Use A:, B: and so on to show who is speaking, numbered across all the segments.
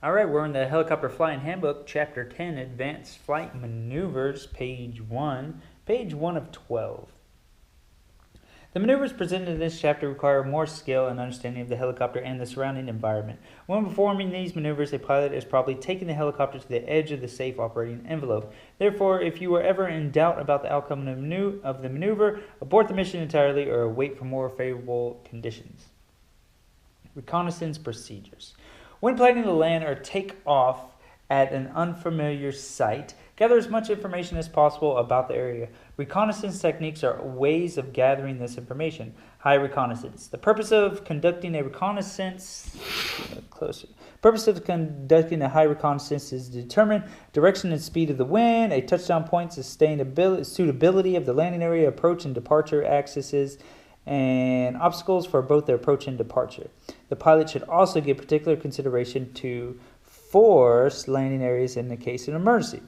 A: All right, we're in the Helicopter Flying Handbook, Chapter 10, Advanced Flight Maneuvers, page 1 of 12. The maneuvers presented in this chapter require more skill and understanding of the helicopter and the surrounding environment. When performing these maneuvers, a pilot is probably taking the helicopter to the edge of the safe operating envelope. Therefore, if you are ever in doubt about the outcome of the maneuver, abort the mission entirely or wait for more favorable conditions. Reconnaissance procedures. When planning to land or take off at an unfamiliar site, gather as much information as possible about the area. Reconnaissance techniques are ways of gathering this information. High reconnaissance. The purpose of conducting a high reconnaissance is to determine direction and speed of the wind, a touchdown point, suitability of the landing area, approach and departure axes, and obstacles for both the approach and departure. The pilot should also give particular consideration to forced landing areas in the case of an emergency.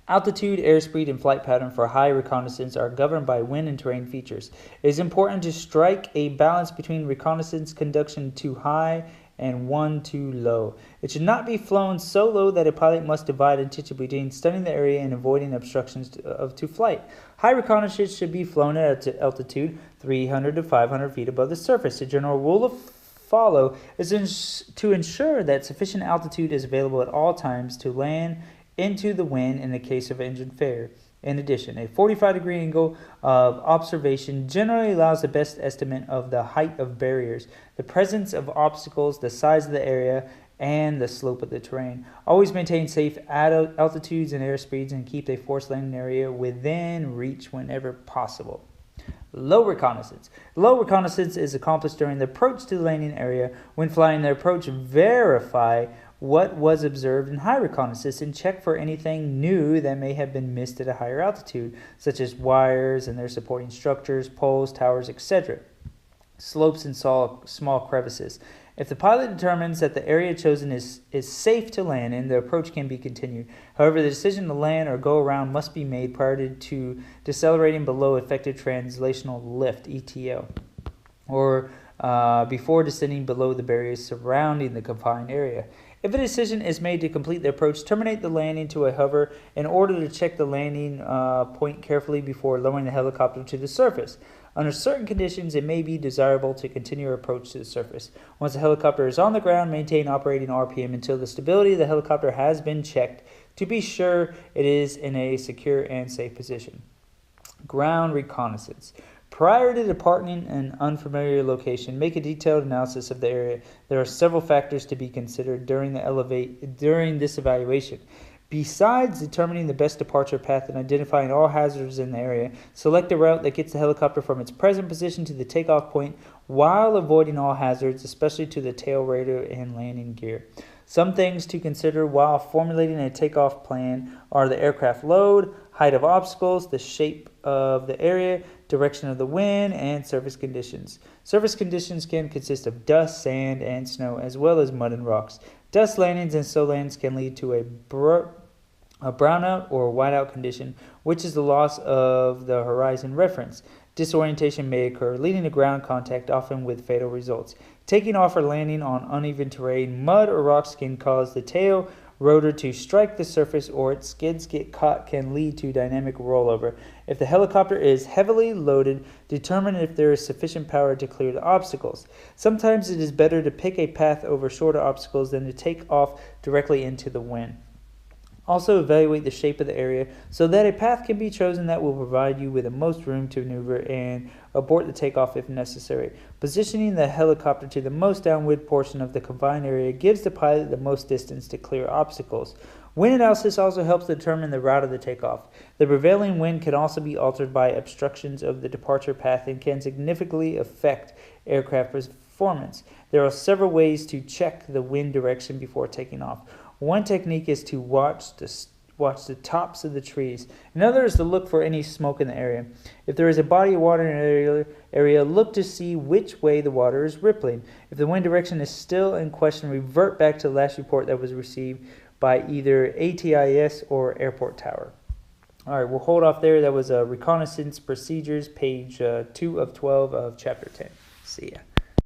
A: Altitude, airspeed, and flight pattern for high reconnaissance are governed by wind and terrain features. It is important to strike a balance between reconnaissance conduction too high and one too low. It should not be flown so low that a pilot must divide attention between studying the area and avoiding obstructions to flight. High reconnaissance should be flown at altitude 300 to 500 feet above the surface. The general rule of follow is to ensure that sufficient altitude is available at all times to land into the wind in the case of engine failure. In addition, a 45-degree angle of observation generally allows the best estimate of the height of barriers, the presence of obstacles, the size of the area, and the slope of the terrain. Always maintain safe altitudes and airspeeds and keep a forced landing area within reach whenever possible. Low reconnaissance. Low reconnaissance is accomplished during the approach to the landing area. When flying the approach, verify what was observed in high reconnaissance and check for anything new that may have been missed at a higher altitude, such as wires and their supporting structures, poles, towers, etc. Slopes and small crevices. If the pilot determines that the area chosen is safe to land in, the approach can be continued. However, the decision to land or go around must be made prior to decelerating below effective translational lift, ETL, or before descending below the barriers surrounding the confined area. If a decision is made to complete the approach, terminate the landing to a hover in order to check the landing point carefully before lowering the helicopter to the surface. Under certain conditions, it may be desirable to continue your approach to the surface. Once the helicopter is on the ground, maintain operating RPM until the stability of the helicopter has been checked to be sure it is in a secure and safe position. Ground reconnaissance. Prior to departing an unfamiliar location, make a detailed analysis of the area. There are several factors to be considered during this evaluation. Besides determining the best departure path and identifying all hazards in the area, select a route that gets the helicopter from its present position to the takeoff point while avoiding all hazards, especially to the tail radar and landing gear. Some things to consider while formulating a takeoff plan are the aircraft load, height of obstacles, the shape of the area, direction of the wind, and surface conditions. Surface conditions can consist of dust, sand, and snow, as well as mud and rocks. Dust landings and snow landings can lead to a brownout or whiteout condition, which is the loss of the horizon reference. Disorientation may occur, leading to ground contact, often with fatal results. Taking off or landing on uneven terrain, mud or rocks can cause the tail rotor to strike the surface, or its skids get caught can lead to dynamic rollover. If the helicopter is heavily loaded, determine if there is sufficient power to clear the obstacles. Sometimes it is better to pick a path over shorter obstacles than to take off directly into the wind. Also evaluate the shape of the area so that a path can be chosen that will provide you with the most room to maneuver and abort the takeoff if necessary. Positioning the helicopter to the most downwind portion of the confined area gives the pilot the most distance to clear obstacles. Wind analysis also helps determine the route of the takeoff. The prevailing wind can also be altered by obstructions of the departure path and can significantly affect aircraft performance. There are several ways to check the wind direction before taking off. One technique is to watch the tops of the trees. Another is to look for any smoke in the area. If there is a body of water in an area, look to see which way the water is rippling. If the wind direction is still in question, revert back to the last report that was received by either ATIS or airport tower. All right, we'll hold off there. That was Reconnaissance Procedures, page 2 of 12 of Chapter 10. See ya.